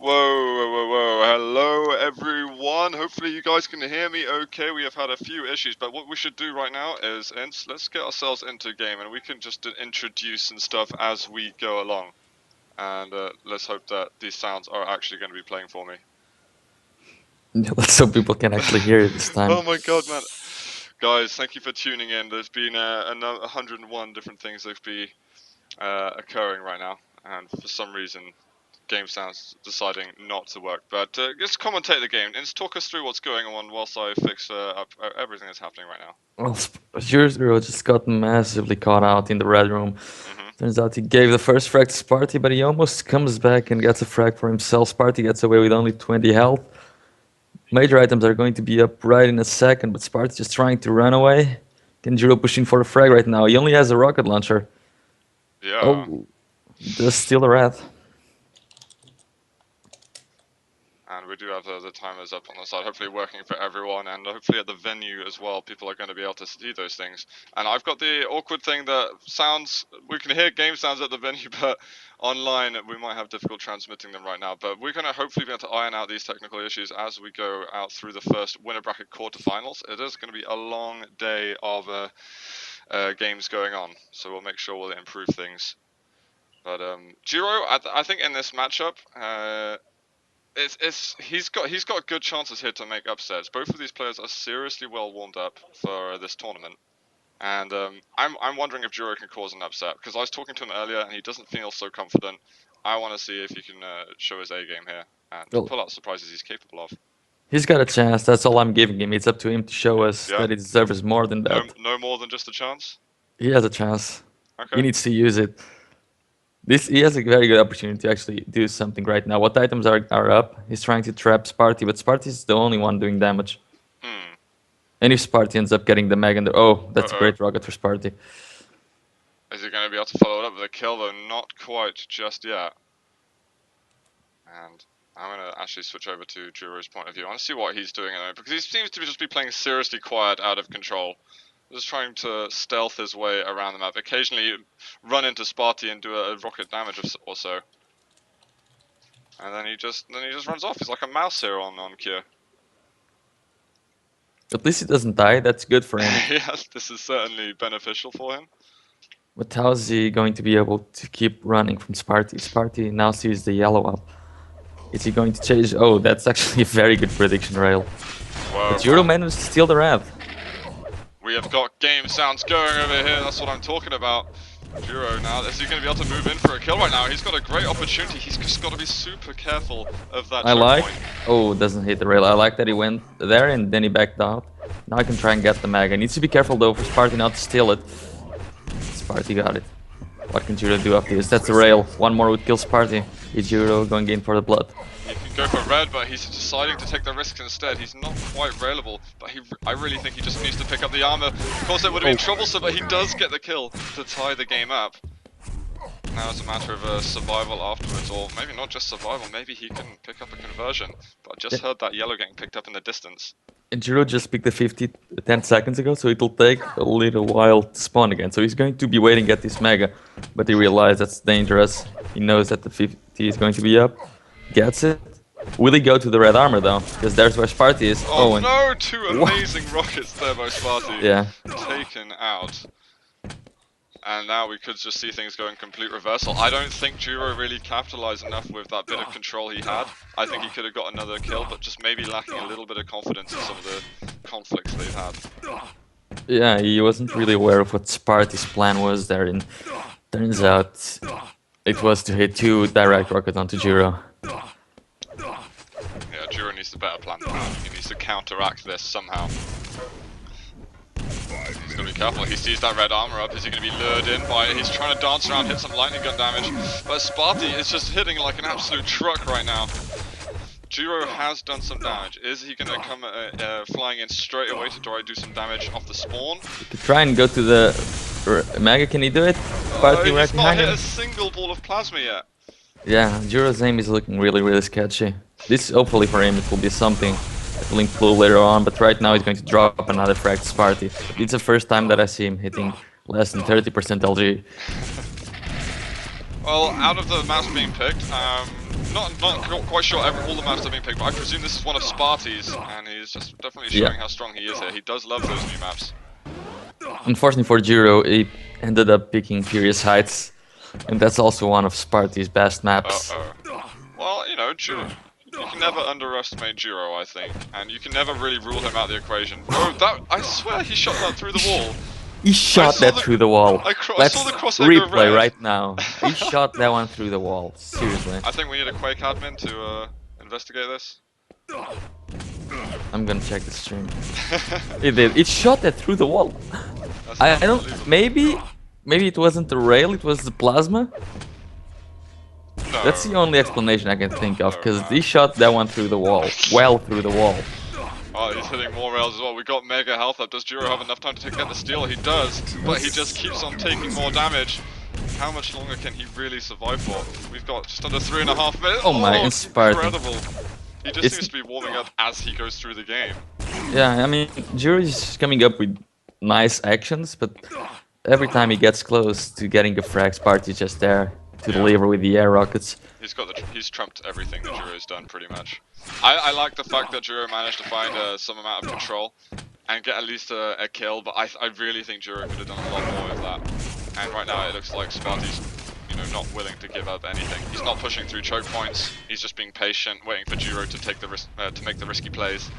Whoa. Hello, everyone. Hopefully you guys can hear me okay. We have had a few issues, but what we should do right now is let's get ourselves into game, and we can just introduce and stuff as we go along. And let's hope that these sounds are actually going to be playing for me. So people can actually hear it this time. Oh my god, man. Guys, thank you for tuning in. There's been 101 different things that be occurring right now, and for some reason game sounds deciding not to work. But just commentate the game and just talk us through what's going on whilst I fix up everything that's happening right now. Well, Jewro just got massively caught out in the red room. Turns out he gave the first frag to Spart1e, but he almost comes back and gets a frag for himself. Spart1e gets away with only 20 health. Major items are going to be up right in a second, but Spart1e just trying to run away. Can Jewro pushing for a frag right now? He only has a rocket launcher. Yeah. Oh, does steal the rat. And we do have the timers up on the side, hopefully working for everyone, and hopefully at the venue as well, people are going to be able to see those things. And I've got the awkward thing that we can hear game sounds at the venue, but online we might have difficult transmitting them right now. But we're going to hopefully be able to iron out these technical issues as we go out through the first winner bracket quarterfinals. It is going to be a long day of games going on, so we'll make sure we'll improve things. But Jewro, I think in this matchup, he's got good chances here to make upsets. Both of these players are seriously well warmed up for this tournament, and I'm wondering if Jewro can cause an upset, because I was talking to him earlier and he doesn't feel so confident. I want to see if he can show his A game here and pull out surprises he's capable of. He's got a chance. That's all I'm giving him. It's up to him to show us that he deserves more than that. No more than just a chance? He has a chance. Okay. He needs to use it. He has a very good opportunity to actually do something right now. What items are up? He's trying to trap Spart1e, but Spart1e is the only one doing damage. And if Spart1e ends up getting the Meg, oh, that's a great rocket for Spart1e. Is he going to be able to follow it up with a kill, though? Not quite just yet. And I'm going to actually switch over to Jewro's point of view. I want to see what he's doing at the moment, because he seems to just be playing seriously quiet, out of control. Just trying to stealth his way around the map. Occasionally run into Spart1e and do a rocket damage or so. And then he just runs off. He's like a mouse here on Cure. At least he doesn't die. That's good for him. Yes, this is certainly beneficial for him. But how is he going to be able to keep running from Spart1e? Spart1e now sees the yellow up. Is he going to chase? Oh, that's actually a very good prediction rail. Whoa, but Jewro managed to steal the rat. We have got game sounds going over here, that's what I'm talking about. Jewro now, is he going to be able to move in for a kill right now? He's got a great opportunity, he's just got to be super careful of that point. Oh, doesn't hit the rail. I like that he went there and then he backed out. Now I can try and get the mag. I need to be careful though for Spart1e not to steal it. Spart1e got it. What can Jewro do after this? That's the rail. One more would kill Spart1e. Is Jewro going in for the blood? He can go for red, but he's deciding to take the risks instead. He's not quite railable, but I really think he just needs to pick up the armor. Of course, it would have been troublesome, but he does get the kill to tie the game up. Now it's a matter of survival afterwards, or maybe not just survival, maybe he can pick up a conversion. But I just heard that yellow getting picked up in the distance. And Jewro just picked the 10 seconds ago, so it'll take a little while to spawn again. So he's going to be waiting at this mega, but he realized that's dangerous. He knows that the 50 is going to be up. Gets it. Will he go to the red armor though? Because there's where Spart1e is. Oh no! Two amazing rockets there by Spart1e. Yeah. Taken out. And now we could just see things go in complete reversal. I don't think Jewro really capitalized enough with that bit of control he had. I think he could have got another kill, but just maybe lacking a little bit of confidence in some of the conflicts they've had. Yeah, he wasn't really aware of what Spart1e's plan was there, and turns out it was to hit 2 direct rockets onto Jewro. Yeah, Jewro needs a better plan. He needs to counteract this somehow. He's going to be careful. He sees that red armor up. Is he going to be lured in by it? He's trying to dance around, hit some lightning gun damage. But Spart1e is just hitting like an absolute truck right now. Jewro has done some damage. Is he going to come flying in straight away to try to do some damage off the spawn? He could try and go to the mega. Can he do it? He's not hit a single ball of plasma yet. Yeah, Jewro's aim is looking really sketchy. This, hopefully for him, it will be something that will improve later on, but right now he's going to drop another frag to Spart1e. It's the first time that I see him hitting less than 30% LG. Well, out of the maps being picked, not quite sure all the maps are being picked, but I presume this is one of Spart1e's, and he's just definitely showing how strong he is here. He does love those new maps. Unfortunately for Jewro, he ended up picking Furious Heights, and that's also one of Spart1e's best maps. Well, you know, Jewro, you can never underestimate Jewro, I think, and you can never really rule him out of the equation. Bro, I swear he shot that through the wall. He shot that through the wall. I saw the crosshair go replay red. right now. He shot that one through the wall. Seriously. I think we need a Quake admin to investigate this. I'm gonna check the stream. It did. It shot that through the wall. I don't. Maybe it wasn't the rail. It was the plasma. No. That's the only explanation I can think of, because he shot that one through the wall. Well through the wall. Oh, he's hitting more rails as well. We got mega health up. Does Jewro have enough time to get the steal? He does, but he just keeps on taking more damage. How much longer can he really survive for? We've got just under 3.5 minutes. Oh my, incredible. He just seems to be warming up as he goes through the game. Yeah, I mean, Jewro is coming up with nice actions, but every time he gets close to getting a frag, Spart1e is just there to deliver with the air rockets. He's trumped everything that Jewro's done pretty much. I like the fact that Jewro managed to find some amount of control and get at least a kill, but I really think Jewro could have done a lot more of that. And right now it looks like Spart1e's, you know, not willing to give up anything. He's not pushing through choke points. He's just being patient, waiting for Jewro to take the to make the risky plays.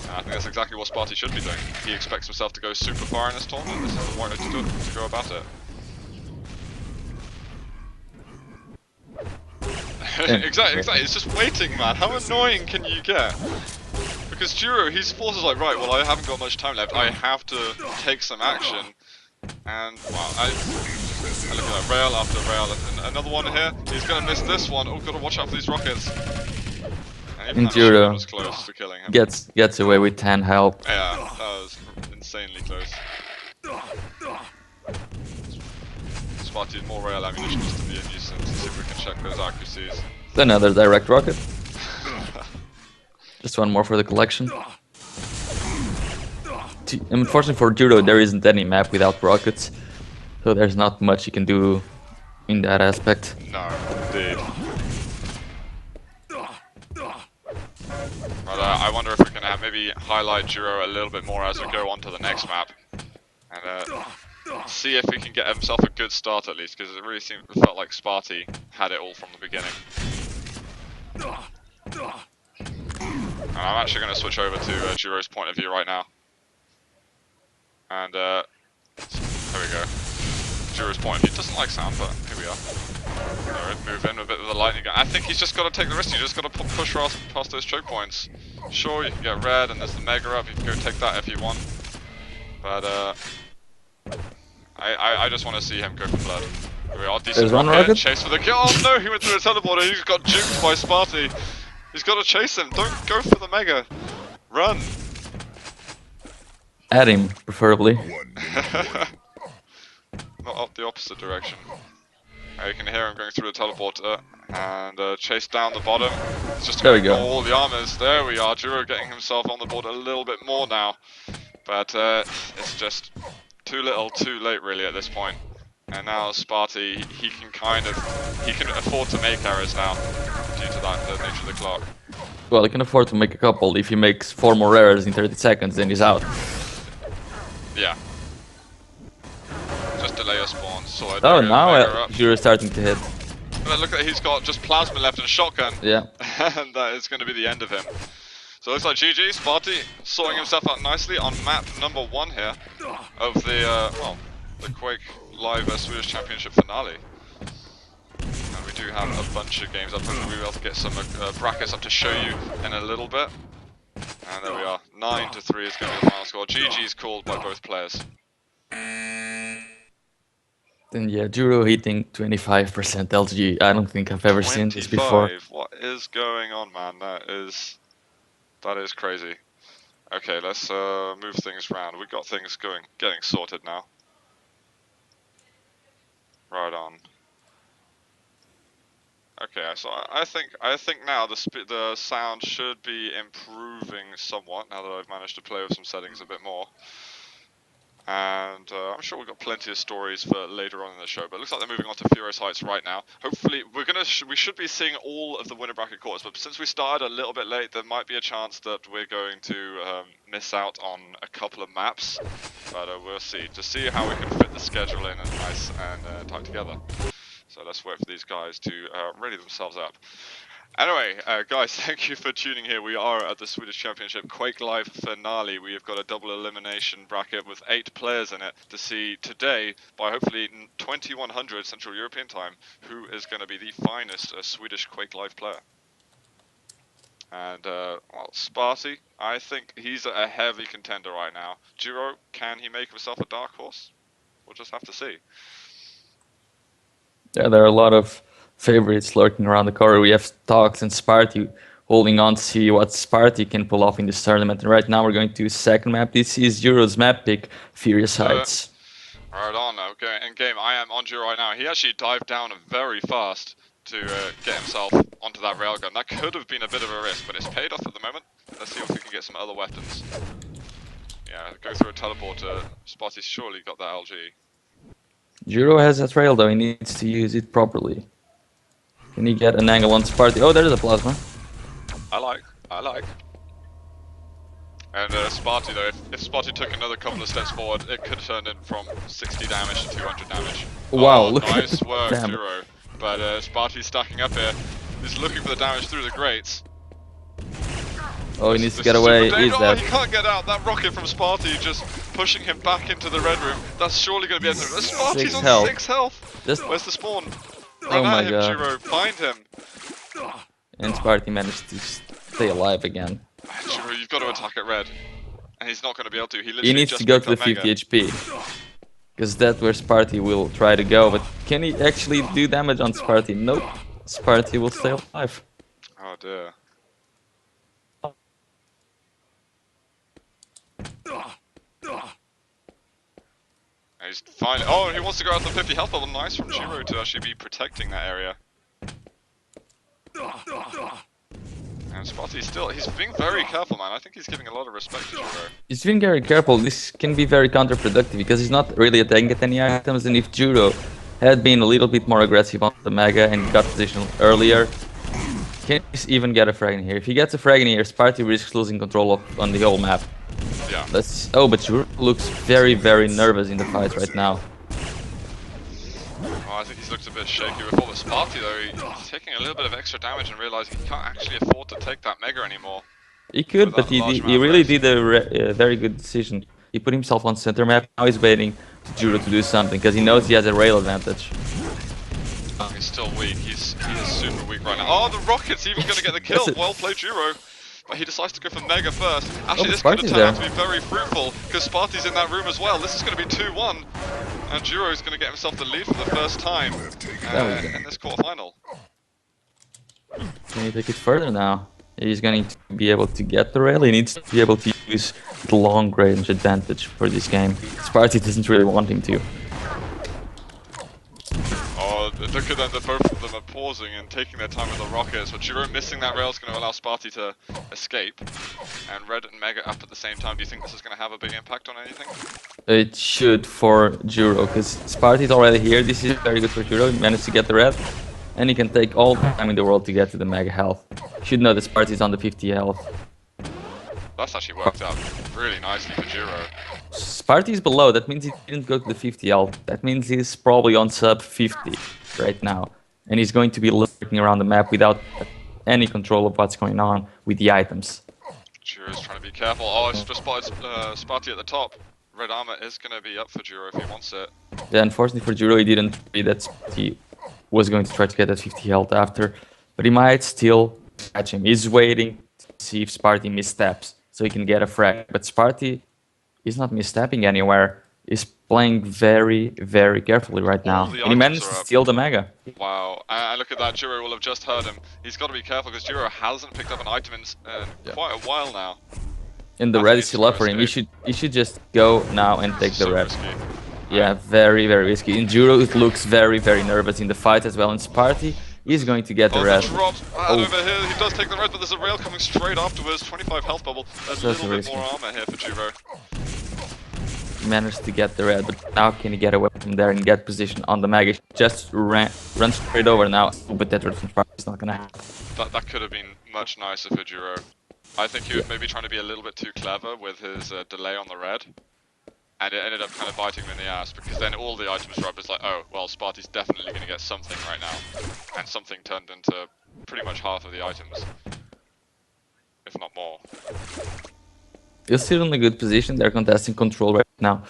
And I think that's exactly what Spart1e should be doing. He expects himself to go super far in this tournament. This is the way to go about it. Exactly. It's just waiting, man. How annoying can you get? Because Jewro, his force is like, right, well, I haven't got much time left. I have to take some action. And, wow, I look at that, rail after rail. And another one here. He's going to miss this one. Oh, got to watch out for these rockets. And Jewro was close to killing him. Gets away with 10 health. Yeah, that was insanely close. Spart1e more rail ammunition just to be a nuisance. Let's see if we can check those accuracies. Another direct rocket. Just one more for the collection. Unfortunately for Jewro, there isn't any map without rockets, so there's not much you can do in that aspect. No, indeed. But I wonder if we can maybe highlight Jewro a little bit more as we go on to the next map. And see if he can get himself a good start at least, because it really felt like Spart1e had it all from the beginning. And I'm actually going to switch over to Jewro's point of view right now. And there we go. Jewro's point of view doesn't like sound, but here we are. Alright, move in a bit with the lightning gun. I think he's just got to take the risk. You just got to push past those choke points. Sure, you can get red, and there's the mega up. You can go take that if you want. But I just want to see him go for blood. Here we are, decent rocket. Chase for the kill. Oh no, he went through a teleporter. He just got juked by Spart1e. He's got to chase him. Don't go for the mega. Run. At him, preferably. Not up the opposite direction. You can hear him going through the teleporter and chase down the bottom. It's just to ignore all the armors. There we are. Jewro getting himself on the board a little bit more now. But it's just too little, too late really at this point. And now Spart1e, he can afford to make errors now due to that, the nature of the clock. Well, he can afford to make a couple. If he makes 4 more errors in 30 seconds, then he's out. Yeah. Just delay your spawn. Oh, now Jewro's starting to hit. But look at he's got just plasma left and a shotgun. Yeah. And that is going to be the end of him. So it looks like GG, Spart1e sorting himself out nicely on map number 1 here of the Quake Live Swedish Championship finale. And we do have a bunch of games up, and we'll be able to get some brackets up to show you in a little bit. And there we are, 9-3 is going to be the final score. GG's called by both players. Then yeah, Jewro hitting 25% LG. I don't think I've ever seen this before. What is going on, man? That is crazy. Okay, let's move things around. We've got things getting sorted now. Right on. Okay, so I think now the sound should be improving somewhat now that I've managed to play with some settings a bit more. And I'm sure we've got plenty of stories for later on in the show. But it looks like they're moving on to Furious Heights right now. Hopefully, we should be seeing all of the winner bracket quarters. But since we started a little bit late, there might be a chance that we're going to miss out on a couple of maps. But we'll see. To see how we can fit the schedule in and nice and tight together. So let's wait for these guys to ready themselves up. Anyway, guys, thank you for tuning here. We are at the Swedish Championship Quake Live finale. We have got a double elimination bracket with 8 players in it to see today, by hopefully 2100 Central European time, who is going to be the finest Swedish Quake Live player. And, well, Spart1e, I think he's a heavy contender right now. Jewro, can he make himself a dark horse? We'll just have to see. Yeah, there are a lot of favorites lurking around the corner. We have Talks and Spart1e holding on to see what Spart1e can pull off in this tournament. And right now we're going to second map. This is Jewro's map pick, Furious Heights. Right on, okay, in game. I am on Jewro right now. He actually dived down very fast to get himself onto that railgun. That could have been a bit of a risk, but it's paid off at the moment. Let's see if we can get some other weapons. Yeah, go through a teleporter. Spart1e's surely got that LG. Jewro has that rail though, he needs to use it properly. Can he get an angle on Spart1e? Oh, there's a plasma. I like. And Spart1e though, if Spart1e took another couple of steps forward, it could turn in from 60 damage to 200 damage. Wow, look nice at work, damage. Jewro. But Spart1e's stacking up here. He's looking for the damage through the grates. Oh, he needs to get away. He's dead. He can't get out. That rocket from Spart1e just pushing him back into the red room. That's surely going to be it. Spart1e's on 6 health. Where's the spawn? Run my at him, god. Jewro. Find him. And Spart1e managed to stay alive again. Jewro, you've got to attack at red. And he's not going to be able to. He needs to go to the 50 HP. Because that's where Spart1e will try to go. But can he actually do damage on Spart1e? Nope. Spart1e will stay alive. Oh dear. He's fine. Oh, he wants to go out to the 50 health level. Nice from Jewro to actually be protecting that area. And Spart1e still, he's being very careful, man. I think he's giving a lot of respect to Jewro. He's being very careful. This can be very counterproductive because he's not really attacking at any items. And if Jewro had been a little bit more aggressive on the Mega and got positioned earlier, can he even get a frag in here? If he gets a frag in here, Spart1e risks losing control on the whole map. Yeah. Oh, but Jewro looks very, very nervous in the fight right now. Oh, I think he's looked a bit shaky with all the Spart1e though. He's taking a little bit of extra damage and realizing he can't actually afford to take that Mega anymore. He could, but he really did a very good decision. He put himself on center map. Now he's waiting for Jewro to do something because he knows he has a rail advantage. He's still weak. He is super weak right now. Oh, the rocket's even going to get the kill. Well played, Jewro. But he decides to go for Mega first. Actually, this could have turned out to be very fruitful because Spart1e's in that room as well. This is going to be 2-1. And Jewro's going to get himself the lead for the first time in this quarterfinal. Can he take it further now? He's going to be able to get the rail. He needs to be able to use the long range advantage for this game. Spart1e doesn't really want him to. Oh, look at them, both of them are pausing and taking their time with the rockets, but Jewro missing that rail is going to allow Spart1e to escape. And Red and Mega up at the same time. Do you think this is going to have a big impact on anything? It should for Jewro, because Spart1e is already here. This is very good for Jewro. He managed to get the red, and he can take all the time in the world to get to the Mega health. You should know that Spart1e is on the 50 health. That's actually worked out really nicely for Jewro. Spart1e is below, that means he didn't go to the 50 health. That means he's probably on sub 50 right now. And he's going to be lurking around the map without any control of what's going on with the items. Jewro's trying to be careful. Oh, it's just spotted Spart1e at the top. Red armor is going to be up for Jewro if he wants it. Yeah, unfortunately for Jewro, he didn't read that Spart1e was going to try to get that 50 health after. But he might still catch him. He's waiting to see if Spart1e missteps so he can get a frag. But Spart1e is not misstepping anywhere. He's playing very, very carefully right now. And he managed to steal the Mega. Wow. And look at that. Jewro will have just heard him. He's got to be careful because Jewro hasn't picked up an item in quite a while now. And the red is still up for him. He should just go now and take the red. Yeah, very, very risky. In Jewro, it looks very, very nervous in the fight as well. In Spart1e, he's going to get the red. Over here, he does take the red, but there's a rail coming straight afterwards. 25 health bubble. There's a little bit more armor here for Jewro. managed to get the red, but now can he get away from there and get position on the mag? He just runs straight over now, but that from Sparta is not gonna happen. That could have been much nicer for Jewro. I think he was maybe trying to be a little bit too clever with his delay on the red. And it ended up kind of biting him in the ass, because then all the items drop. It's like, oh, well, Spart1e's definitely going to get something right now. And something turned into pretty much half of the items. If not more. You're still in a good position. They're contesting control right now.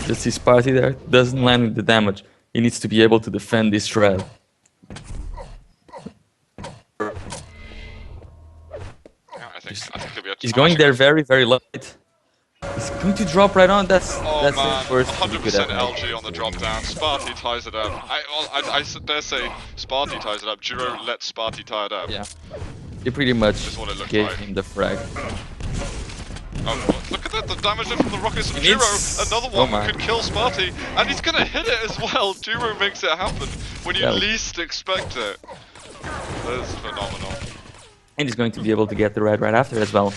You see Spart1e there, doesn't land with the damage. He needs to be able to defend this red. Yeah, I think he'll be able to. He's going there very, very light. He's going to drop right on. That's man, it. Worst 100% LG on the drop down. Spart1e ties it up. I dare say Spart1e ties it up. Jewro lets Spart1e tie it up. Yeah. He pretty much gave like. him the frag. Oh, look at that, the damage from the rockets from Jewro. Another one could kill Spart1e, and he's gonna hit it as well. Jewro makes it happen when you least expect it. That's phenomenal. And he's going to be able to get the red right after as well.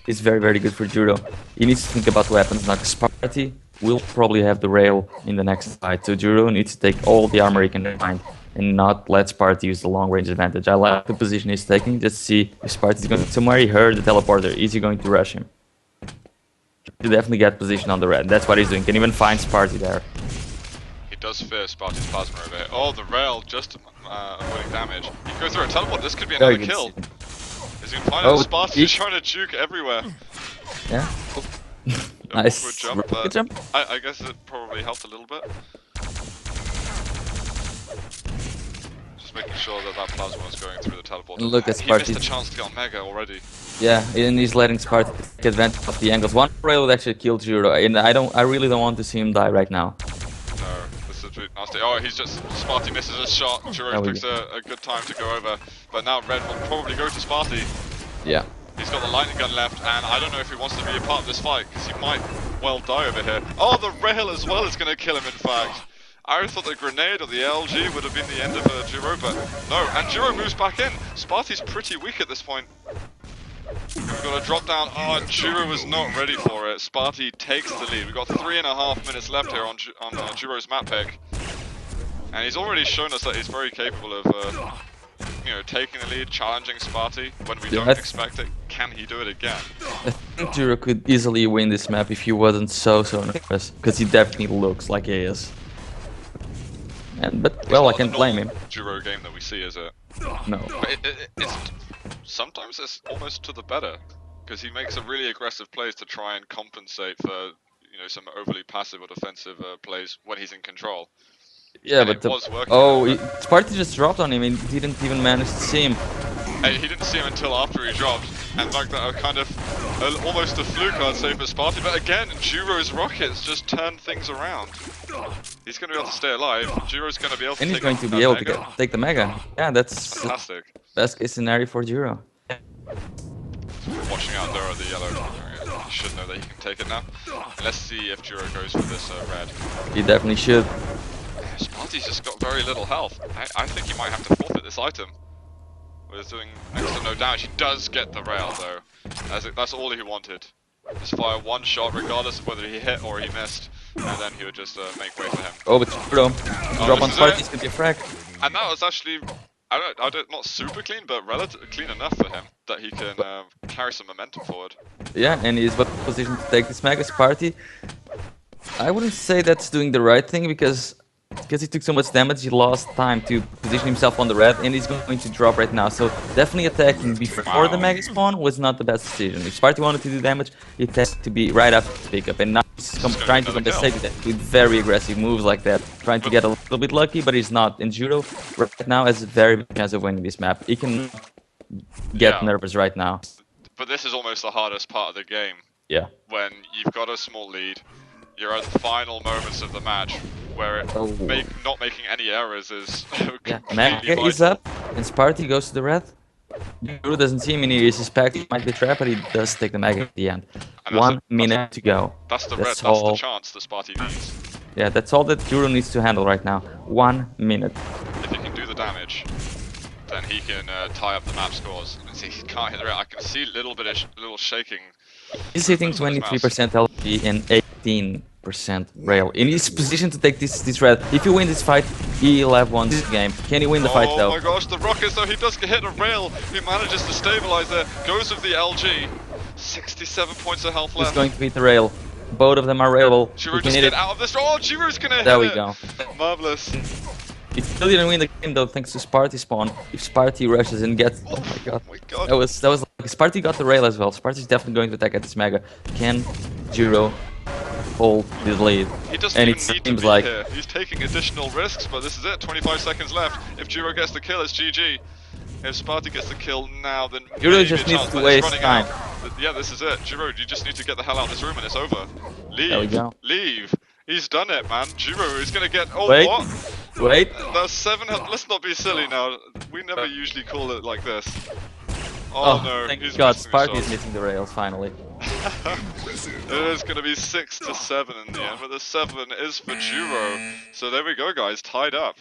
It's very, very good for Jewro. He needs to think about weapons. Now, Spart1e will probably have the rail in the next fight, so Jewro needs to take all the armor he can find and not let Spart1e use the long range advantage. I like the position he's taking. Just see if Spart1e is going to... Somewhere he heard the teleporter. Is he going to rush him? He'll definitely get position on the red. That's what he's doing. Can even find Spart1e there. He does fear Spart1e's plasma over here. Oh, the rail just avoiding damage. He goes through a teleport. This could be another kill. As you can find out, Spart1e's trying to juke everywhere. Yeah. Nice. Jump, Good jump. I guess it probably helped a little bit. Just making sure that plasma was going through the teleport. Look at Spart1e. He missed the chance to get on Mega already. Yeah, and he's letting Spart1e take advantage of the angles. One rail would actually kill Jewro, and I really don't want to see him die right now. No, this is nasty. Oh, he's just... Spart1e misses a shot. Jewro picks a good time to go over. But now Red will probably go to Spart1e. Yeah. He's got the lightning gun left, and I don't know if he wants to be a part of this fight, because he might well die over here. Oh, the rail as well is going to kill him, in fact. I thought the grenade or the LG would have been the end of Jewro, but no. And Jewro moves back in. Spart1e's pretty weak at this point. We've got a drop down. Oh, and Jewro was not ready for it. Spart1e takes the lead. We've got 3.5 minutes left here on Jewro's map pick. And he's already shown us that he's very capable of, you know, taking the lead, challenging Spart1e when we don't expect it. Can he do it again? I think Jewro could easily win this map if he wasn't so nervous, because he definitely looks like he is. But well, I can't blame him. Jewro game that we see, is it? No. But it's sometimes it's almost to the better, because he makes a really aggressive plays to try and compensate for, you know, some overly passive or defensive plays when he's in control. Yeah, and but Spart1e just dropped on him and didn't even manage to see him. He didn't see him until after he dropped. And like that, kind of almost a fluke, I'd say, for Spart1e. But again, Jewro's rockets just turn things around. He's going to be able to stay alive. Jewro's going to be able to. And he's going to be able to take the Mega. Yeah, that's fantastic. Best case scenario for Jewro. Watching out there at the yellow. You should know that he can take it now. And let's see if Jewro goes for this red. He definitely should. Spart1e's just got very little health. I think he might have to forfeit this item. He's doing next to no damage. He does get the rail though. That's all he wanted. Just fire one shot regardless of whether he hit or he missed. And then he would just make way for him. Oh, but Jewro. Drop on Spart1e's could be a frag. And that was actually, not super clean, but relatively clean enough for him that he can carry some momentum forward. Yeah, and he's well positioned to take this Mega. Spart1e, I wouldn't say that's doing the right thing, because he took so much damage, he lost time to position himself on the red, and he's going to drop right now. So definitely attacking before the Mega spawn was not the best decision. If Spart1e wanted to do damage, it has to be right after the pickup, and now he's trying to compensate with very aggressive moves like that, trying to get a little bit lucky, but he's not. And Jewro right now has a very big chance of winning this map. He can get nervous right now. But this is almost the hardest part of the game. Yeah. When you've got a small lead, you're at the final moments of the match, where not making any errors is Mega is up, and Spart1e goes to the red. Jewro doesn't see him, and he suspects he might be trapped, but he does take the Mega at the end. 1 minute to go. That's the red, that's the chance that Spart1e needs. Yeah, that's all that Jewro needs to handle right now. 1 minute. If he can do the damage, then he can tie up the map scores. See, he can't hit the red. I can see a little shaking. He's hitting 23% LP and 18 rail. In his position to take this red. If you win this fight, he'll have won this game. Can he win the fight though? Oh my gosh, the rockets though, he does hit a rail. He manages to stabilize there. Goes with the LG. 67 points of health He's left. going to hit the rail. Both of them are railable. Jewro just get out of this. Oh, Jewro's gonna hit it. There we go. Marvelous. He still didn't win the game though, thanks to Spart1e spawn. If Spart1e rushes and gets, oh my god, that was like, Spart1e got the rail as well. Spart1e is definitely going to attack at this mega. Can Jewro hold the lead? He doesn't and even it need to seems be like here. He's taking additional risks, but this is it. 25 seconds left. If Jewro gets the kill, it's GG. If Spart1e gets the kill now, then Jewro just needs to waste time. Yeah, this is it. Jewro, you just need to get the hell out of this room and it's over. Leave. There we go. Leave. He's done it, man. Jewro is gonna get. Oh, Wait. what? Wait. That's 7. Let's not be silly now. We never usually call it like this. Oh, no. Thank he's God, missing the Spart1e is shot. missing the rails finally. It is going to be 6-7 in the end, but the 7 is for Jewro. So there we go, guys, tied up.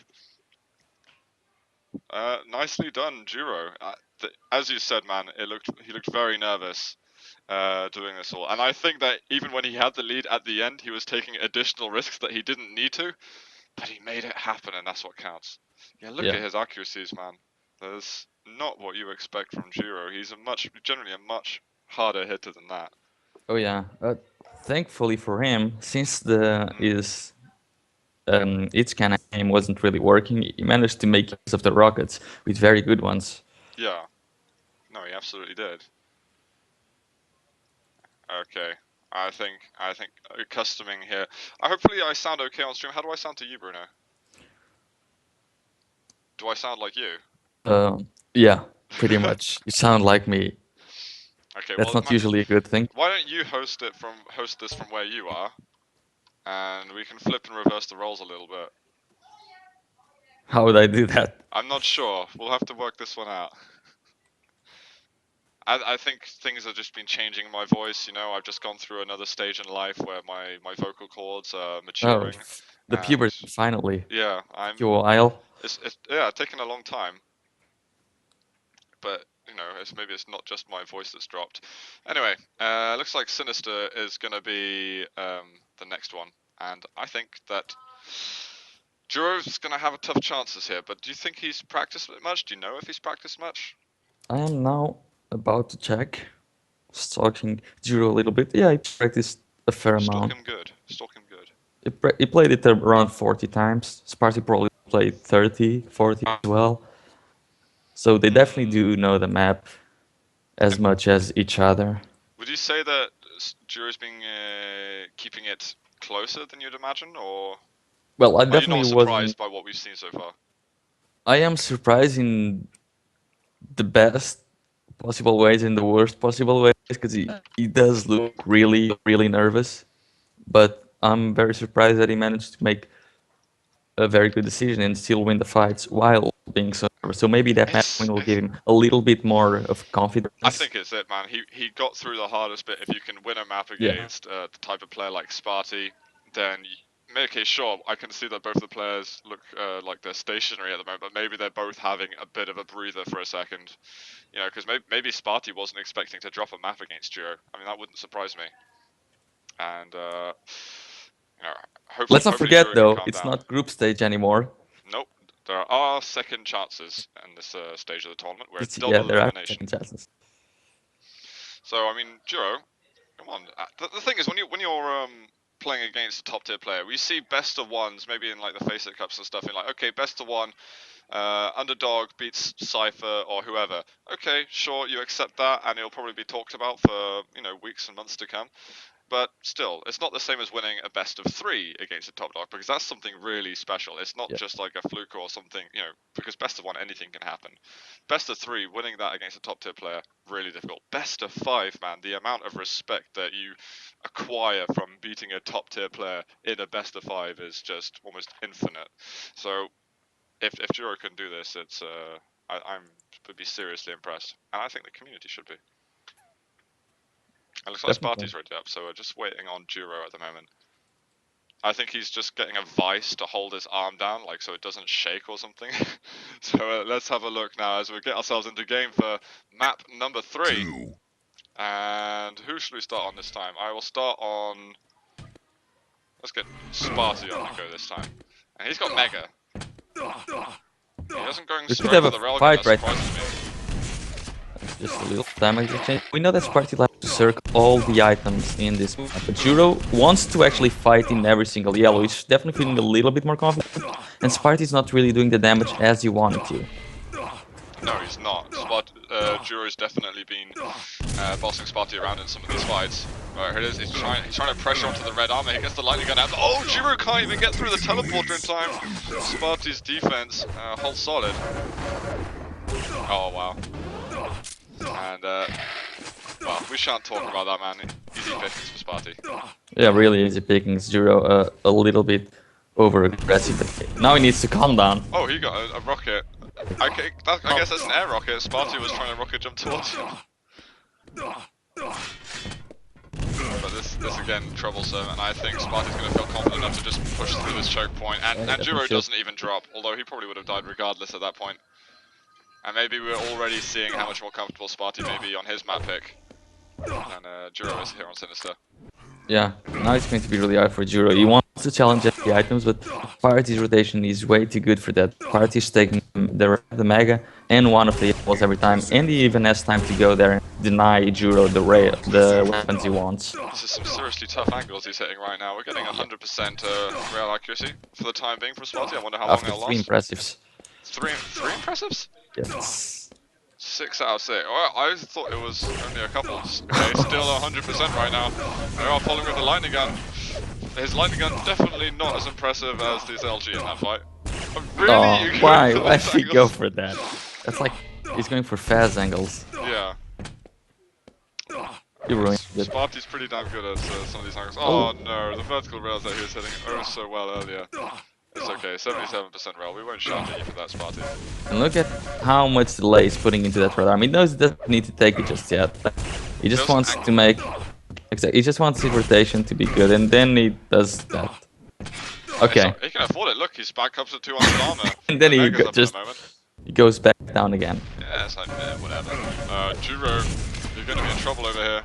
Nicely done, Jewro. As you said, man, he looked very nervous doing this all. And I think that even when he had the lead at the end, he was taking additional risks that he didn't need to, but he made it happen, and that's what counts. Yeah, look at his accuracies, man. There's not what you expect from Jewro. He's generally a much harder hitter than that. Oh yeah, thankfully for him, since his each kind of aim wasn't really working, he managed to make use of the rockets with very good ones. Yeah. No, he absolutely did. Okay. I think customing here. Hopefully I sound okay on stream. How do I sound to you, Bruno? Do I sound like you? Yeah, pretty much. You sound like me. Okay, that's well, not usually a good thing. Why don't you host this from where you are, and we can flip and reverse the roles a little bit. How would I do that? I'm not sure. We'll have to work this one out. I think things have just been changing in my voice, you know. I've just gone through another stage in life where my vocal cords are maturing. Oh, the puberty, finally. Yeah, Took you a while. It's taken a long time. But, you know, maybe it's not just my voice that's dropped. Anyway, looks like Sinister is going to be the next one. And I think that Jewro's going to have tough chances here. But do you think he's practiced much? Do you know if he's practiced much? I am now about to check. Stalking Jewro a little bit. Yeah, he practiced a fair amount. Stalk him good. He played it around 40 times. Spart1e probably played 30, 40 as well. So they definitely do know the map as much as each other. Would you say that Jewro's been keeping it closer than you'd imagine, or well, I definitely are you not surprised by what we've seen so far? I am surprised in the best possible ways and the worst possible ways, because he does look really, really nervous. But I'm very surprised that he managed to make a very good decision and still win the fights while being so nervous. So maybe that map win will give him a little bit more of confidence. I think it's it, man. He got through the hardest bit. If you can win a map against the type of player like Spart1e, then okay, sure, I can see that both the players look like they're stationary at the moment, but maybe they're both having a bit of a breather for a second. You know, because maybe Spart1e wasn't expecting to drop a map against Jewro. I mean, that wouldn't surprise me. And you know, let's not forget though, it's not group stage anymore. Nope, there are second chances in this stage of the tournament where it's double there elimination. Are second chances. So I mean, Jewro, come on. The thing is, when you're playing against a top tier player, we see best of ones, maybe in like the Face It Cups and stuff. In like, okay, best of one, underdog beats Cypher or whoever. Okay, sure, you accept that, and it'll probably be talked about for weeks and months to come. But still, it's not the same as winning a best of 3 against a top dog, because that's something really special. It's not just like a fluke or something, because best of 1, anything can happen. Best of 3, winning that against a top tier player, really difficult. Best of 5, man, the amount of respect that you acquire from beating a top tier player in a best of 5 is just almost infinite. So if Jewro can do this, it's would be seriously impressed, and I think the community should be. It looks like Spart1e's ready up, so we're just waiting on Jewro at the moment. I think he's just getting a vice to hold his arm down, like so it doesn't shake or something. So let's have a look now as we get ourselves into game for map number 3. And who should we start on this time? I will start on Let's get Spart1e on the go this time. And he's got Mega. He doesn't go We could straight have for a the railgun, fight that right surprises now. me. Just a little damage exchange. We know that Spart1e likes to circle all the items in this map, but Jewro wants to actually fight in every single yellow. He's definitely feeling a little bit more confident, and Spart1e is not really doing the damage as you want it to. No, he's not. Jewro's definitely been bossing Spart1e around in some of these fights. Right, here it is. He's trying to pressure onto the red armor. He gets the lightning gun out. Oh, Jewro can't even get through the teleporter in time. Spart1e's defense holds solid. Oh wow. And well, we shan't talk about that, man. Easy pickings for Spart1e. Yeah, really easy pickings. Jewro a little bit over aggressive. Now he needs to calm down. Oh, he got a rocket. I guess that's an air rocket. Spart1e was trying to rocket jump towards him. But this again troublesome, and I think Spart1e's going to feel confident enough to just push through this choke point. And Jewro doesn't even drop, although he probably would have died regardless at that point. And maybe we're already seeing how much more comfortable Spart1e may be on his map pick than Jewro is here on Sinister. Yeah, now it's going to be really hard for Jewro. He wants to challenge the items, but Spart1e's rotation is way too good for that. Spart1e's taking the Mega and one of the yellows every time, and he even has time to go there and deny Jewro the weapons he wants. This is some seriously tough angles he's hitting right now. We're getting 100% rail accuracy for the time being from Spart1e. I wonder how long After it'll three last. impressives. Three impressives? Yes. 6 out of 6. Oh, I thought it was only a couple. Okay, still 100% right now. They are following with the lightning gun. His lightning gun definitely not as impressive as this LG in that fight. Really? Oh, why? Why did he go for that? That's like he's going for fast angles. Yeah. You ruined it. Spart1e's pretty damn good at some of these angles. Oh no, the vertical rails that he was hitting oh so well earlier. It's okay, 77% rail. We won't shout at you for that, Spart1e. And look at how much delay he's putting into that radar. I mean, he knows he doesn't need to take it just yet. He just wants to make... Exactly, he just wants his rotation to be good, and then he does that. Okay. He can afford it. Look, he's back up to 200 armor. And then he he goes back down again. Yeah, it's like, whatever. Jewro, you're gonna be in trouble over here.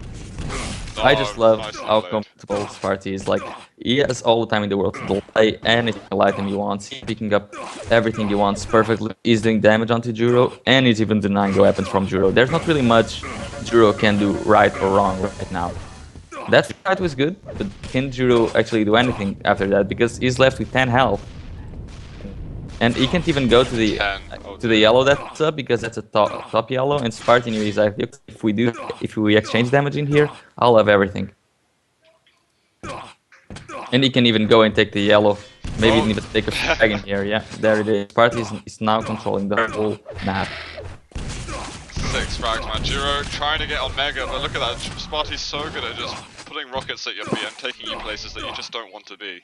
I just love how comfortable Spart1e is. Like, he has all the time in the world to delay any single item he wants. He's picking up everything he wants perfectly. He's doing damage onto Jewro, and he's even denying the weapons from Jewro. There's not really much Jewro can do right or wrong right now. That fight was good, but can Jewro actually do anything after that? Because he's left with 10 health. And he can't even go to the yellow that's up because that's a top yellow, and Spart1e is like, if we exchange damage in here, I'll have everything. And he can even go and take the yellow, maybe even take a frag in here. Yeah, there it is. Spart1e is now controlling the whole map. 6 frags, man. Jewro trying to get on Mega, but look at that. Spart1e's so good at just putting rockets at your feet and taking you places that you just don't want to be.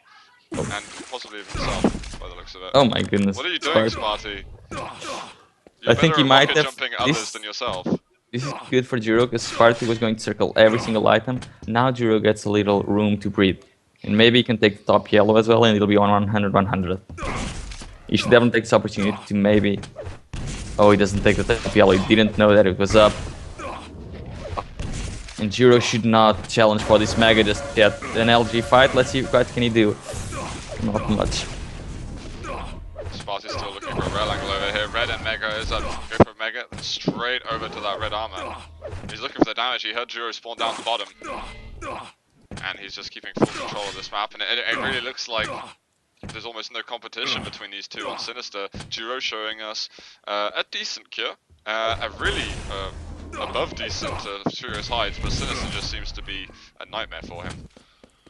And possibly even himself, by the looks of it. Oh my goodness. What are you doing, Spart1e? I think he might have jumping others than yourself. This is good for Jewro because Spart1e was going to circle every single item. Now Jewro gets a little room to breathe. And maybe he can take the top yellow as well, and it'll be on 100-100. He should definitely take this opportunity to maybe... Oh, he doesn't take the top yellow. He didn't know that it was up. And Jewro should not challenge for this Mega just yet. An LG fight, let's see what can he do. Not much. Spart1e's still looking for a rail angle over here. Red and Mega is up. Go for Mega, straight over to that red armor. He's looking for the damage. He heard Jewro spawn down the bottom. And he's just keeping full control of this map. And it really looks like there's almost no competition between these two on Sinister. Jewro showing us a decent cure. A really above decent Furious Heights, but Sinister just seems to be a nightmare for him.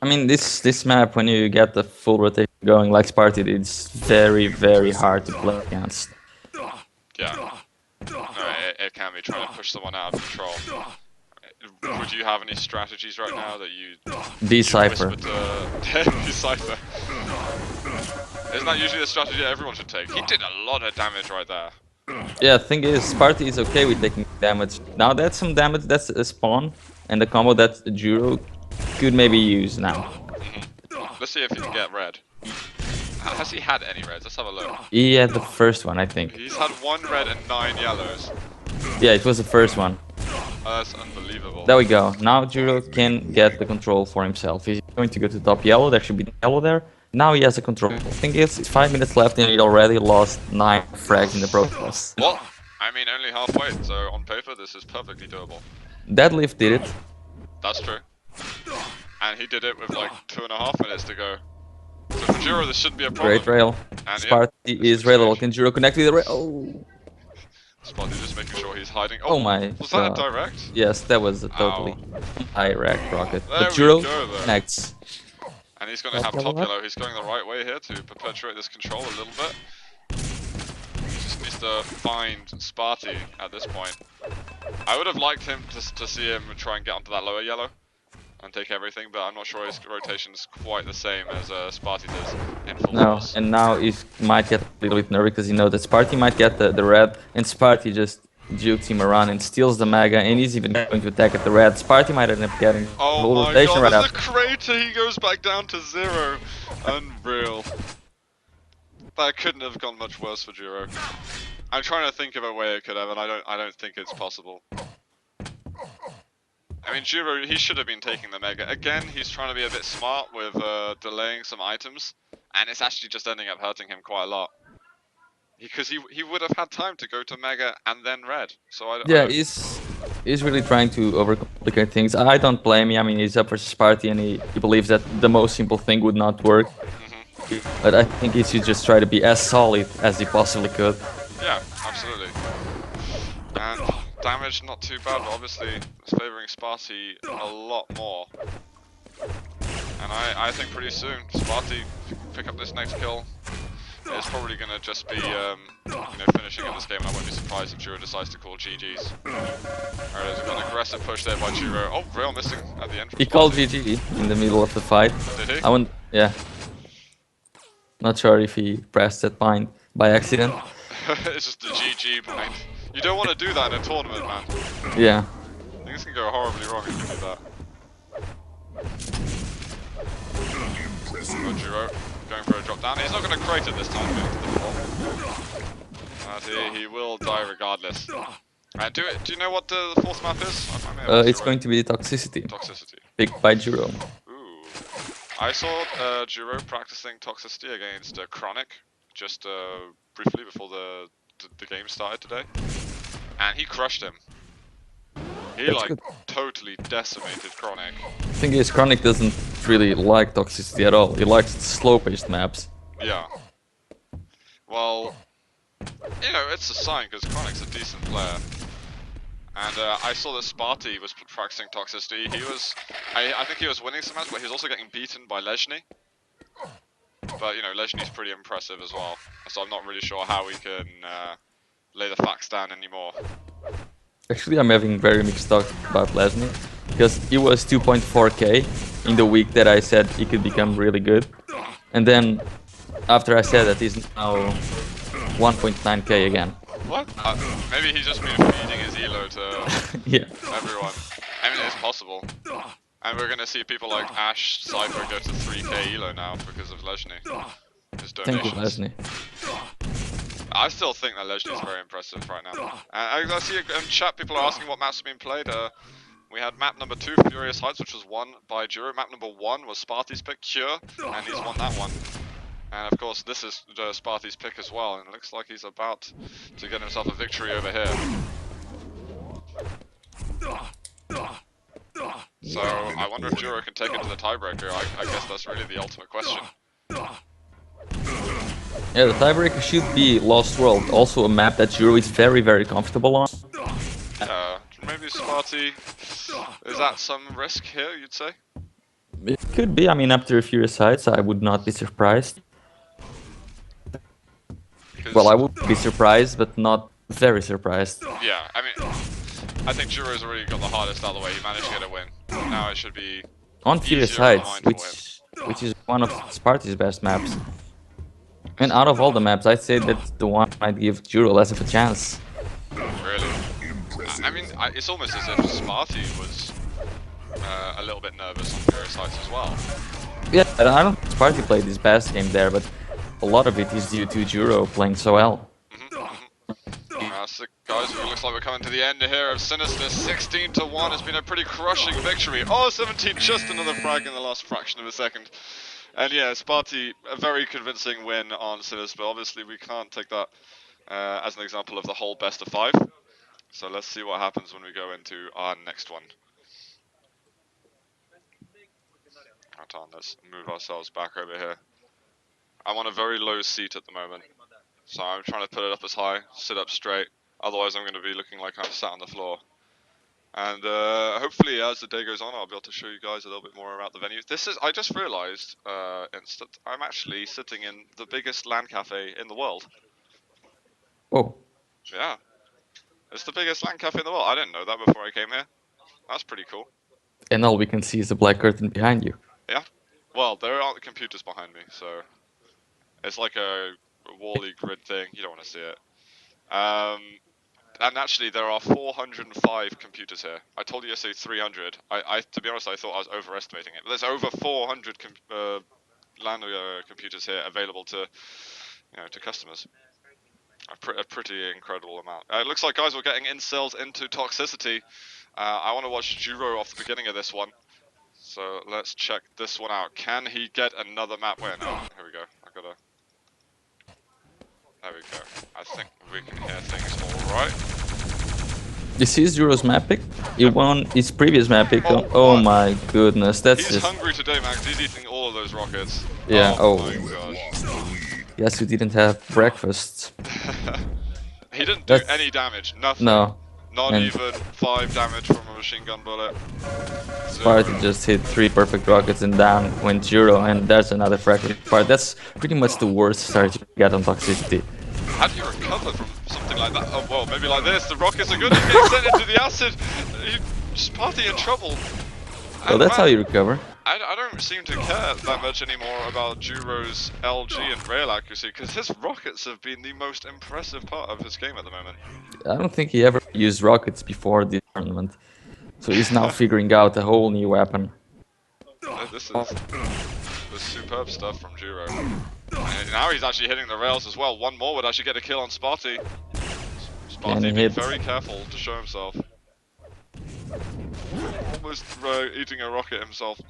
I mean, this map, when you get the full rotation going like Spart1e, it's very, very hard to play against. Yeah. No, it can be trying to push someone out of control. Would you have any strategies right now that you... Decipher. Decipher. Isn't that usually the strategy that everyone should take? He did a lot of damage right there. Yeah, the thing is, Spart1e is okay with taking damage. Now that's some damage, that's a spawn, and the combo that Jewro could maybe use now. Let's see if he can get red. Has he had any reds? Let's have a look. He had the first one, I think. He's had 1 red and 9 yellows. Yeah, it was the first one. Oh, that's unbelievable. There we go. Now Jewro can get the control for himself. He's going to go to top yellow. There should be yellow there. Now he has a control. I think it's 5 minutes left and he already lost 9 frags in the process. Well, I mean, only halfway, so on paper this is perfectly doable. Deadlift did it. That's true. And he did it with like 2.5 minutes to go. So for Jewro, this shouldn't be a problem. Great rail. And Spart1e is rail. Can Jewro connect with the rail? Oh. Spart1e just making sure he's hiding. Oh my. Was that a direct? Yes, that was a totally direct rocket. There But Jewro go, connects. And he's going to have top yellow. He's going the right way here to perpetuate this control a little bit. Just needs to find Spart1e at this point. I would have liked him to see him try and get onto that lower yellow and take everything, but I'm not sure his rotation's quite the same as Spart1e does in full force. And now he might get a little bit nervous because he knows that Spart1e might get the red, and Spart1e just jukes him around and steals the mega, and he's even going to attack at the red. Spart1e might end up getting oh my rotation god, right there's after. a crater, he goes back down to 0. Unreal. That couldn't have gone much worse for Jewro. I'm trying to think of a way it could have, and I don't think it's possible. I mean, Jewro, he should have been taking the mega. Again, he's trying to be a bit smart with delaying some items, and it's actually just ending up hurting him quite a lot. Because he would have had time to go to mega and then red. So he's really trying to overcomplicate things. I don't blame him. I mean, he's up versus Spart1e, and he believes that the most simple thing would not work. But I think he should just try to be as solid as he possibly could. Yeah, absolutely. And damage not too bad, but obviously it's favouring Spart1e a lot more. And I think pretty soon Spart1e pick up this next kill. It's probably going to just be you know, finishing in this game, and I won't be surprised if Jewro decides to call GG's. Alright, we've got an aggressive push there by Jewro. Oh, rail missing at the end. He called GG in the middle of the fight. Did he? Yeah. Not sure if he pressed that bind by accident. It's just a GG point. You don't want to do that in a tournament, man. Yeah. Things can go horribly wrong if you do that. Oh, Jewro going for a drop down. He's not going to crate it this time. He will die regardless. Do you know what the fourth map is? It's going to be Toxicity. Toxicity. Picked by Jewro. Ooh. I saw Jewro practicing Toxicity against Chronic just briefly before the game started today, and he crushed him. He That's like good. totally decimated Chronic. The thing is, Chronic doesn't really like Toxicity at all. He likes slow-paced maps. Yeah. Well, you know, it's a sign because Chronic's a decent player. And I saw that Spart1e was practicing Toxicity. He was, I think he was winning some matches, but he was also getting beaten by Lezhny. But you know, Lezhny's pretty impressive as well. So I'm not really sure how we can lay the facts down anymore. Actually, I'm having very mixed thoughts about Lezhny, because he was 2.4k in the week that I said he could become really good. And then, after I said that, he's now 1.9k again. What? Maybe he's just been feeding his elo to Yeah. everyone. I mean, it's possible. And we're gonna see people like Ash, Cypher go to 3k elo now because of Lezhny. His Thank you, donations. Lezhny. I still think that Lezhny is very impressive right now. I see in chat people are asking what maps have been played. We had map number 2, Furious Heights, which was won by Jewro. Map number 1 was Spart1e's pick, Cure, and he's won that one. And of course, this is Spart1e's pick as well, and it looks like he's about to get himself a victory over here. So I wonder if Jewro can take it to the tiebreaker. I guess that's really the ultimate question. Yeah, the tiebreaker should be Lost World, also a map that Jewro is very, very comfortable on. Maybe Spart1e, is that some risk here, you'd say? It could be, I mean, after Furious Heights, I would not be surprised. Well, I would be surprised, but not very surprised. Yeah, I mean, I think Jewro's already got the hardest out of the way. He managed to get a win. Now it should be On Furious easier on the Heights, mind to which is one of Spart1e's best maps. And out of all the maps, I'd say that the one might give Jewro less of a chance. Really? I mean, it's almost as if Spart1e was a little bit nervous on Furious Heights as well. Yeah, I don't think Spart1e played his best game there, but a lot of it is due to Jewro playing so well. Fantastic, guys. It looks like we're coming to the end here of Sinister. 16-1 has been a pretty crushing victory. Oh, 17, just another frag in the last fraction of a second. And yeah, Spart1e, a very convincing win on Sinister. Obviously, we can't take that as an example of the whole best of 5. So let's see what happens when we go into our next one. Hold on, let's move ourselves back over here. I'm on a very low seat at the moment, so I'm trying to put it up as high, sit up straight. Otherwise, I'm going to be looking like I'm sat on the floor. And hopefully, as the day goes on, I'll be able to show you guys a little bit more about the venue. I just realized, I'm actually sitting in the biggest LAN cafe in the world. Oh. Yeah. It's the biggest LAN cafe in the world. I didn't know that before I came here. That's pretty cool. And all we can see is the black curtain behind you. Yeah. Well, there aren't computers behind me, so it's like a wall-y grid thing. You don't want to see it. And actually, there are 405 computers here. I told you yesterday 300. To be honest, I thought I was overestimating it. But there's over 400 LAN computers here available to, to customers. A pretty incredible amount. It looks like, guys, we're getting incels into toxicity. I want to watch Jewro off the beginning of this one. So let's check this one out. Can he get another map win? Oh, here we go. There we go. I think we can hear things all right. This is Jewro's map pick. He won his previous map pick. Oh my goodness, that's He's hungry today, Max. He's eating all of those rockets. Yeah. Oh my gosh. Yes, you didn't have breakfast. He didn't do any damage. Nothing. No. Not even 5 damage from a machine gun bullet. Spart1e just hit 3 perfect rockets and down went Jewro, and there's another fragment part. That's pretty much the worst start you can get on toxicity. How do you recover from something like that? Oh, well, maybe like this. The rockets are good. He's getting sent into the acid. Spart1e in trouble. Well, that's how you recover. I don't seem to care that much anymore about Jewro's LG and rail accuracy, because his rockets have been the most impressive part of his game at the moment. I don't think he ever used rockets before the tournament, so he's now figuring out a whole new weapon. This is superb stuff from Jewro. And now he's actually hitting the rails as well. One more would actually get a kill on Spart1e. Spart1e being very careful to show himself. Almost eating a rocket himself.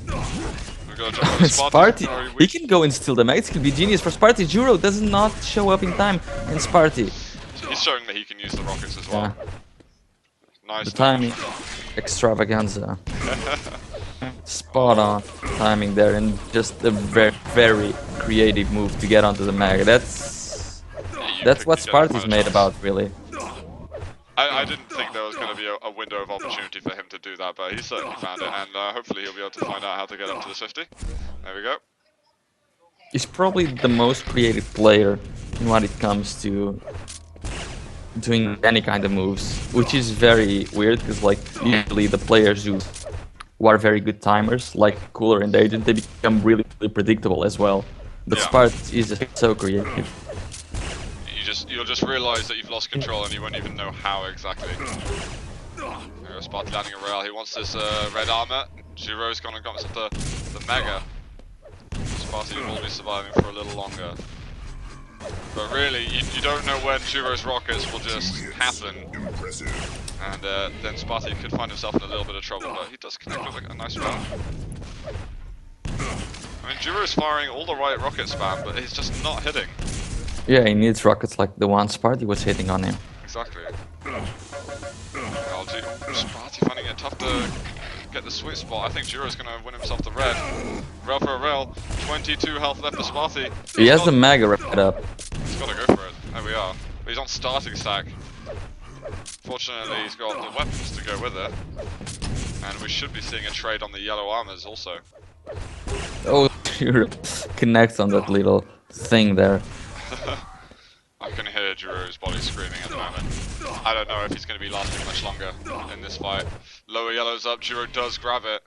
Spart1e, he can go and steal the mags. It could be genius for Spart1e. Jewro does not show up in time, and Spart1e. He's showing that he can use the rockets as well. Yeah. Nice. The timing, extravaganza. Spot on timing there, and just a very, very creative move to get onto the mag. That's what Spart1e's made about, really. I didn't think there was going to be a window of opportunity for him to do that, but he certainly found it, and hopefully he'll be able to find out how to get up to the 50. There we go. He's probably the most creative player when it comes to doing any kind of moves, which is very weird, because like usually the players who are very good timers, like Cooler and Agent, they become really, really predictable as well. But yeah. Spart1e is just so creative. You'll just realize that you've lost control and you won't even know how exactly. Spart1e landing a rail. He wants this red armor. Jewro's gone and got himself the mega. Spart1e will be surviving for a little longer. But really, you don't know when Jewro's rockets will just happen. And then Spart1e could find himself in a little bit of trouble, but he does connect with a nice round. I mean, Jewro's firing all the right rocket spam, but he's just not hitting. Yeah, he needs rockets like the one Spart1e was hitting on him. Exactly. Spart1e finding it tough to get the sweet spot. I think Jewro's going to win himself the red. Rail for a rail. 22 health left for Spart1e. He has the mega right up. He's got to go for it. There we are. But he's on starting stack. Fortunately, he's got the weapons to go with it. And we should be seeing a trade on the yellow armors also. Oh, Jewro connects on that little thing there. I can hear Jewro's body screaming at the moment. I don't know if he's going to be lasting much longer in this fight. Lower yellow's up, Jewro does grab it.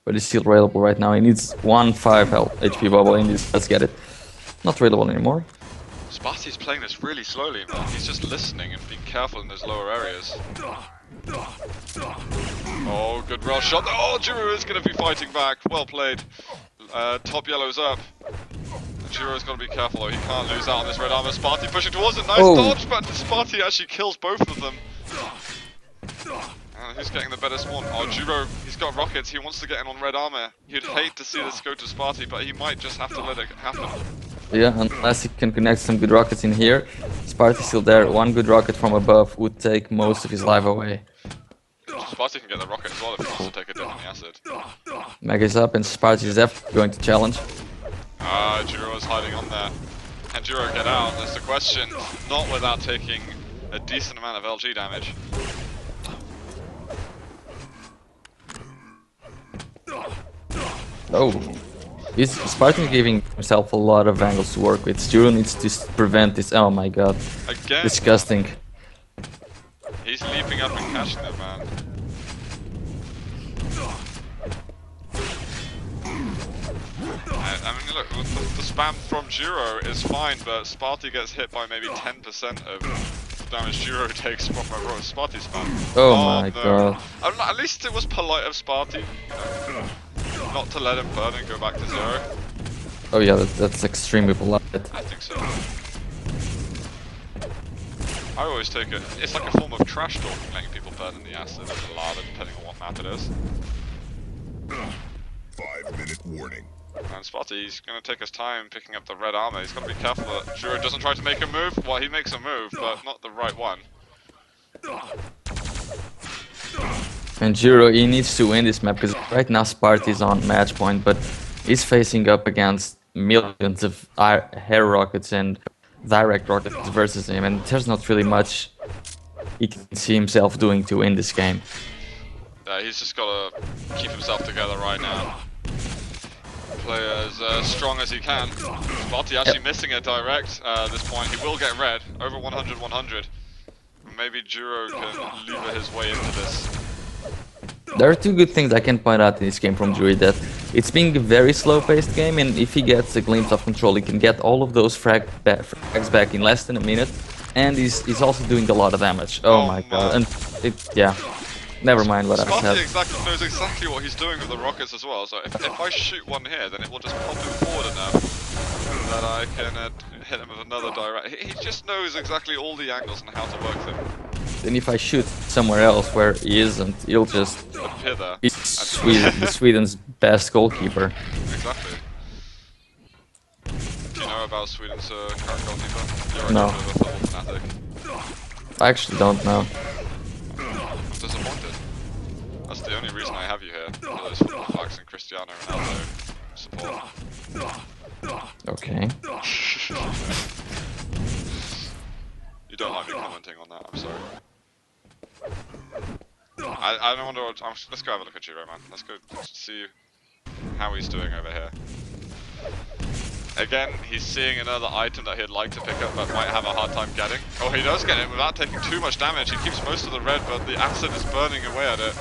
But he's still railable right now. He needs 1-5 health HP bubble in this. Let's get it. Not railable anymore. Spart1e's playing this really slowly, man. He's just listening and being careful in those lower areas. Oh, good rail shot. Oh, Jewro is going to be fighting back. Well played. Top yellow's up. Jewro's got to be careful though, he can't lose out on this red armor. Spart1e pushing towards it, nice Oh. dodge, but Spart1e actually kills both of them. Who's getting the better spawn? Oh, Jewro, he's got rockets, he wants to get in on red armor. He'd hate to see this go to Spart1e, but he might just have to let it happen. Yeah, unless he can connect some good rockets in here. Spart1e still there. One good rocket from above would take most of his life away. Spart1e can get the rocket as well if he wants to take a dip in the acid. Meg is up and Spart1e is definitely going to challenge. Jewro is hiding on there. Can Jewro get out? That's the question. Not without taking a decent amount of LG damage. Oh. Spart1e giving himself a lot of angles to work with. Jewro needs to prevent this. Oh my god. Again. Disgusting. He's leaping up and catching it, man. I mean, look, the spam from Jewro is fine, but Spart1e gets hit by maybe 10% of damage Jewro takes from a Spart1e spam. Oh my god. At least it was polite of Spart1e, not to let him burn and go back to 0. Oh yeah, that's extremely polite. I think so. I always take it, it's like a form of trash talking, letting people burn in the acid and the lava, depending on what map it is. 5-minute warning. And Spart1e's going to take his time picking up the red armor. He's got to be careful that Jewro doesn't try to make a move. Well, he makes a move, but not the right one. And Jewro, he needs to win this map because right now Spart1e is on match point, but he's facing up against millions of hair rockets and direct rockets versus him, and there's not really much he can see himself doing to win this game. He's just got to keep himself together right now. Play as strong as he can. Spart1e actually missing a direct at this point. He will get red, over 100-100. Maybe Jewro can lever his way into this. There are two good things I can point out in this game from Jewro, that it's being a very slow-paced game, and if he gets a glimpse of control, he can get all of those frags back in less than a minute, and he's also doing a lot of damage. Oh my god, and yeah. Never mind what I said. Spart1e knows exactly what he's doing with the rockets as well, so if I shoot one here, then it will just pop him forward enough that I can hit him with another direct. He just knows exactly all the angles and how to work them. Then if I shoot somewhere else where he isn't, he'll just appear there. He's Sweden's best goalkeeper. Exactly. Do you know about Sweden's current goalkeeper? You're no. A football fanatic. I actually don't know. I'm disappointed. That's the only reason I have you here, for those football facts and Cristiano Ronaldo support. Okay. You don't like me commenting on that, I'm sorry. I don't wonder what, let's go have a look at Jewro, man. Let's go see how he's doing over here. Again, he's seeing another item that he'd like to pick up but might have a hard time getting. Oh, he does get it without taking too much damage. He keeps most of the red, but the acid is burning away at it.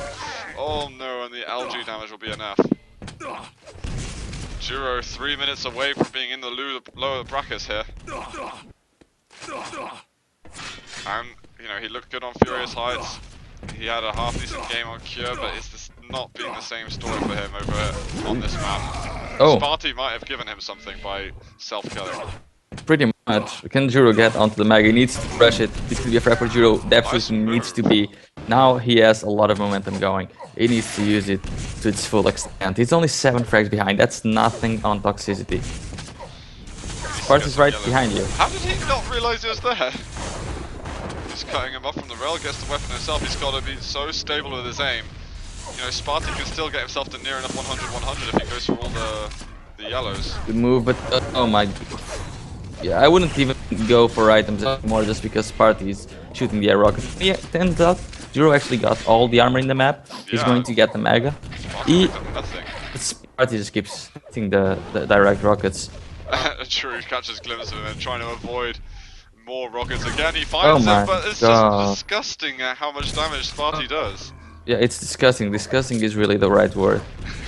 Oh no, and the algae damage will be enough. Jewro 3 minutes away from being in the lower brackets here. And, you know, he looked good on Furious Heights. He had a half-decent game on Cure, but it's just not been the same story for him over on this map. Oh. Spart1e might have given him something by self-killing. Pretty much. Can Jewro get onto the mag? He needs to rush it. This could be a frag for Jewro. Absolutely needs to be. Now he has a lot of momentum going. He needs to use it to its full extent. He's only 7 frags behind. That's nothing on toxicity. Spart1e's right behind you. How did he not realize he was there? He's cutting him off from the rail, gets the weapon himself. He's got to be so stable with his aim. You know, Spart1e can still get himself to near enough 100-100 if he goes for all the yellows. Good move, but oh my. Yeah, I wouldn't even go for items anymore just because Spart1e is shooting the air rocket. Yeah, it turns out Jewro actually got all the armor in the map. He's going to get the mega. Spart1e just keeps hitting the direct rockets. True, catches glimpse of him and trying to avoid more rockets again. He finds it, but it's just disgusting how much damage Spart1e does. Yeah, it's disgusting. Disgusting is really the right word.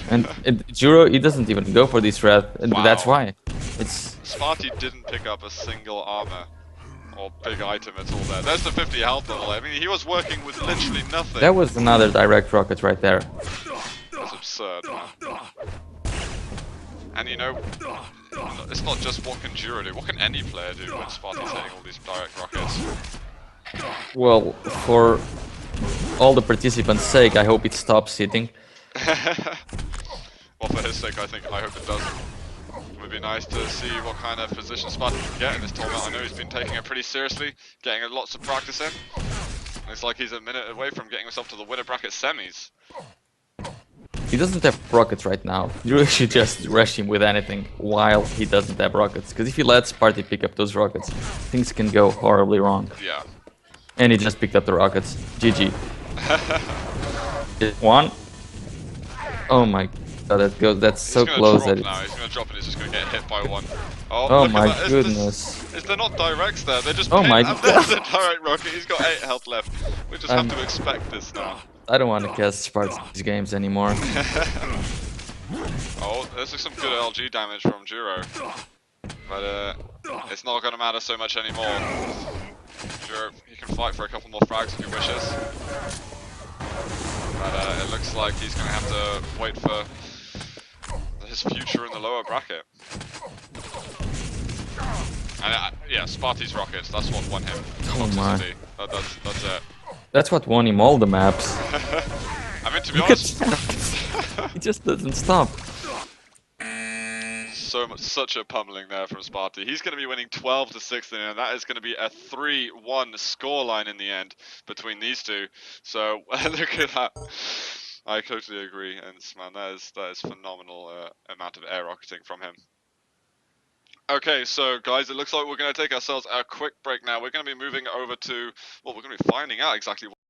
And Jewro, he doesn't even go for this red, and that's why. It's Spart1e didn't pick up a single armor or big item at all there. There's the 50 health level. I mean, he was working with literally nothing. That was another direct rocket right there. That's absurd, man. And you know, it's not just what can Jewro do. What can any player do when Spart1e's hitting all these direct rockets? Well, for all the participants' sake, I hope it stops hitting. Well, for his sake, I hope it doesn't. It would be nice to see what kind of position Spart1e can get in this tournament. I know he's been taking it pretty seriously, getting lots of practice in. It's like he's a minute away from getting himself to the winner bracket semis. He doesn't have rockets right now. You really should just rush him with anything while he doesn't have rockets. Because if he lets Spart1e pick up those rockets, things can go horribly wrong. Yeah. And he just picked up the rockets. GG. One. Oh my god, that's so close that now. He's gonna drop and he's just gonna get hit by one. Oh my goodness. Is there not directs there? They're just Oh my god. There's a direct rocket. He's got 8 health left. We just have to expect this now. I don't want to cast Spart1e's games anymore. Oh, there's some good LG damage from Jewro. But it's not gonna matter so much anymore. Jewro, he can fight for a couple more frags if he wishes. But it looks like he's gonna have to wait for his future in the lower bracket. And yeah, Spart1e's rockets, that's what won him. Oh my. That's it. That's what won him all the maps. I mean, to be honest, he just doesn't stop. Such a pummeling there from Spart1e. He's going to be winning 12-6 and that is going to be a 3-1 scoreline in the end between these two. So look at that. I totally agree, and man, that is phenomenal amount of air rocketing from him. Okay, so guys, it looks like we're going to take ourselves a quick break now. We're going to be moving over to, well, we're going to be finding out exactly